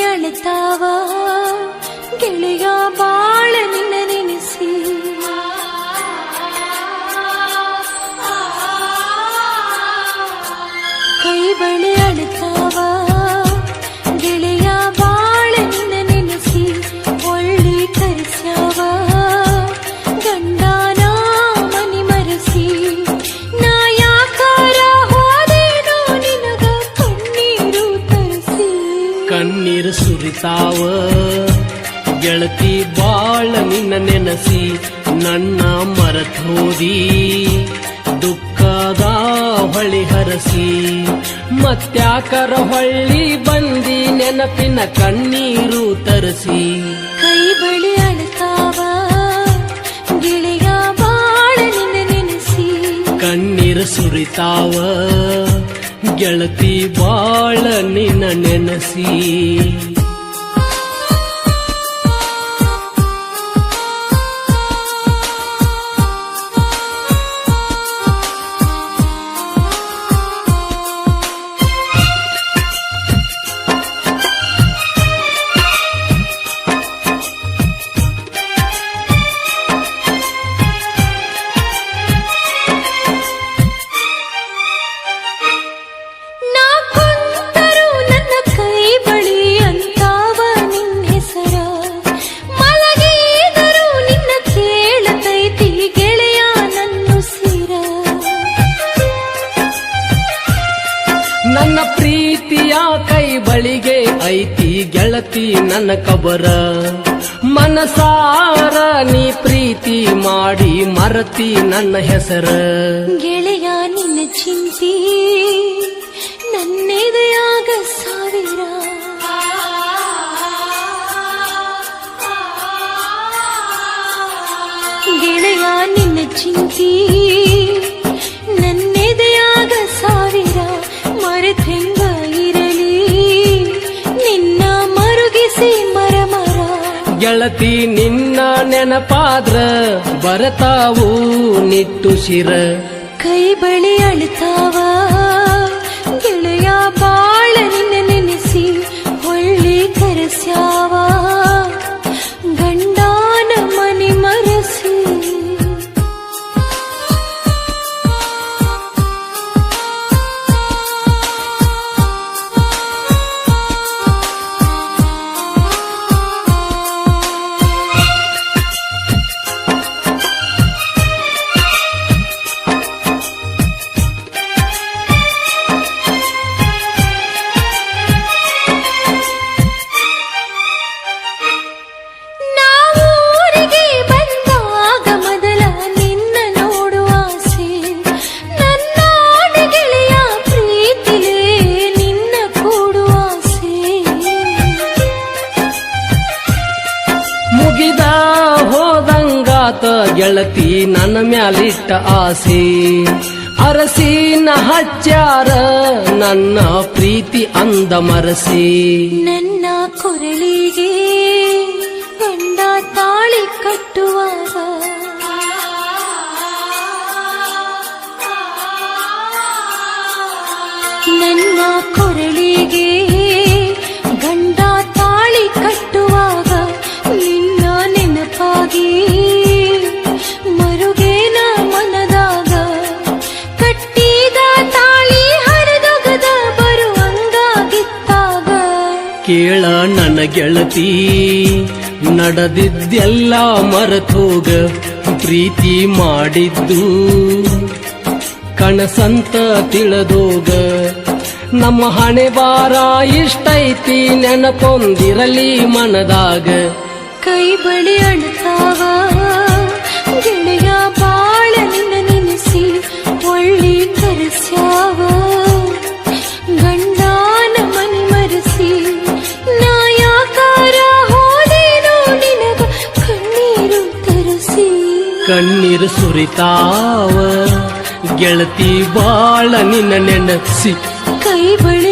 ಅಳತಾವ ಗೆಳೆಯ ಬಾಳ ನಿನ್ನ ನೆನೆಸಿ ಕೈ ಬಳಿ ಅಳತಾವ ಗೆಳೆಯ ಬಾಳ ನಿನ್ನ ನೆನೆಸಿ ಒಳ್ಳಿ ಕರೆಸ್ಯಾವ ಗಂಡನ ಮನಿ ಮರೆಸಿ ನಾ ಯಾಕಾರ ಹೋದೇನೋ ನಿನಗ ಕಣ್ಣೀರು ತರಿಸಿ ಕಣ್ಣೀರು ಸುರಿತಾವ ಗೆಳತಿ ಬಾಳ ನಿನ್ನ ನೆನಸಿ ನನ್ನ ಮರತೋದಿ ದುಃಖದ ಹೊಳಿ ಹರಸಿ ಮತ್ಯಾಕರ ಹೊಳ್ಳಿ ಬಂದಿ ನೆನಪಿನ ಕಣ್ಣೀರು ತರಿಸಿ ಕೈ ಬಳಿ ಅಳತಾವ ಗೆಳೆಯ ಬಾಳ ನಿನ್ನ ನೆನೆಸಿ ಕಣ್ಣೀರು ಸುರಿತಾವ ಗೆಳತಿ ಬಾಳ ನಿನ್ನ ನೆನಸಿ ನನ್ನ ಪ್ರೀತಿಯ ಕೈ ಬಳಿಗೆ ಐತಿ ಗೆಳತಿ ನನ್ನ ಕಬರ ಮನಸಾರ ನೀ ಪ್ರೀತಿ ಮಾಡಿ ಮರತಿ ನನ್ನ ಹೆಸರ ಗೆಳೆಯ ನಿನ್ನ ಚಿಂತಿ ನನ್ನೆದೆಯಾಗ ಸಾವಿರ ಗೆಳೆಯ ನಿನ್ನ ಚಿಂತಿ ನನ್ನೆದೆಯಾಗ ಸಾವಿರ ಮರೆತೆಂಗ ಇರಲಿ ನಿನ್ನ ಮರುಗಿಸಿ ಮರಮರ ಗೆಳತಿ ನಿನ್ನ ನೆನಪಾದ್ರ ಬರತಾವು ನಿಟ್ಟುಸಿರ ಕೈ ಬಳಿ ಅಳತಾವ ಗೆಳೆಯ ಬಾಳ ನಿನ್ನ ನೆನೆಸಿ ಹೊಳ್ಳಿ ಕರೆಸ್ಯಾವ ಗಂಡನ ಮನಿ ಮರೆಸಿ ಮುಗಿದ ಹೋದಂಗಾತ ಗೆಳತಿ ನನ್ನ ಮ್ಯಾಲಿಟ್ಟ ಆಸೆ ಅರಸಿನ ಹಚ್ಚಾರ ನನ್ನ ಪ್ರೀತಿ ಅಂದ ಮರಸಿ ನನ್ನ ಕೊರಳಿಗೆ ಗಂಡ ತಾಳಿ ಕಟ್ಟುವಾಗ ನನ್ನ ಕೊರಳಿಗೆ ಗಂಡ ತಾಳಿ ಕಟ್ಟುವಾಗ ನಿನ್ನ ನೆನಪಾಗಿ ಮರುಗೇನ ಮನದಾಗ ಕಟ್ಟಿದ ತಾಳಿ ಹರಿದೊಗದ ಬರುವಂಗಾಗಿತ್ತಾಗ ಕೇಳ ನನ್ನ ಗೆಳತಿ ನಡೆದಿದ್ದೆಲ್ಲ ಮರೆತೋಗ ಪ್ರೀತಿ ಮಾಡಿದ್ದು ಕನಸಂತ ತಿಳಿದೋಗ ನಮ್ಮ ಹಣೆ ಬಾರ ಇಷ್ಟೈತಿ ನೆನಪೊಂದಿರಲಿ ಮನದಾಗ ಕೈ ಬಳಿ ಅಳತಾವ ಗೆಳೆಯ ಬಾಳ ನಿನ್ನ ನೆನೆಸಿ ಒಳ್ಳಿ ಕರೆಸ್ಯಾವ ಗಂಡನ ಮನಿ ಮರೆಸಿ ನಾ ಯಾಕಾರ ಹೋದೇನೋ ನಿನಗ ಕಣ್ಣೀರು ತರಿಸಿ ಕಣ್ಣೀರು ಸುರಿತಾವ ಗೆಳತಿ ಬಾಳ ನಿನ್ನ ನೆನಸಿ ಕೈ ಬಳಿ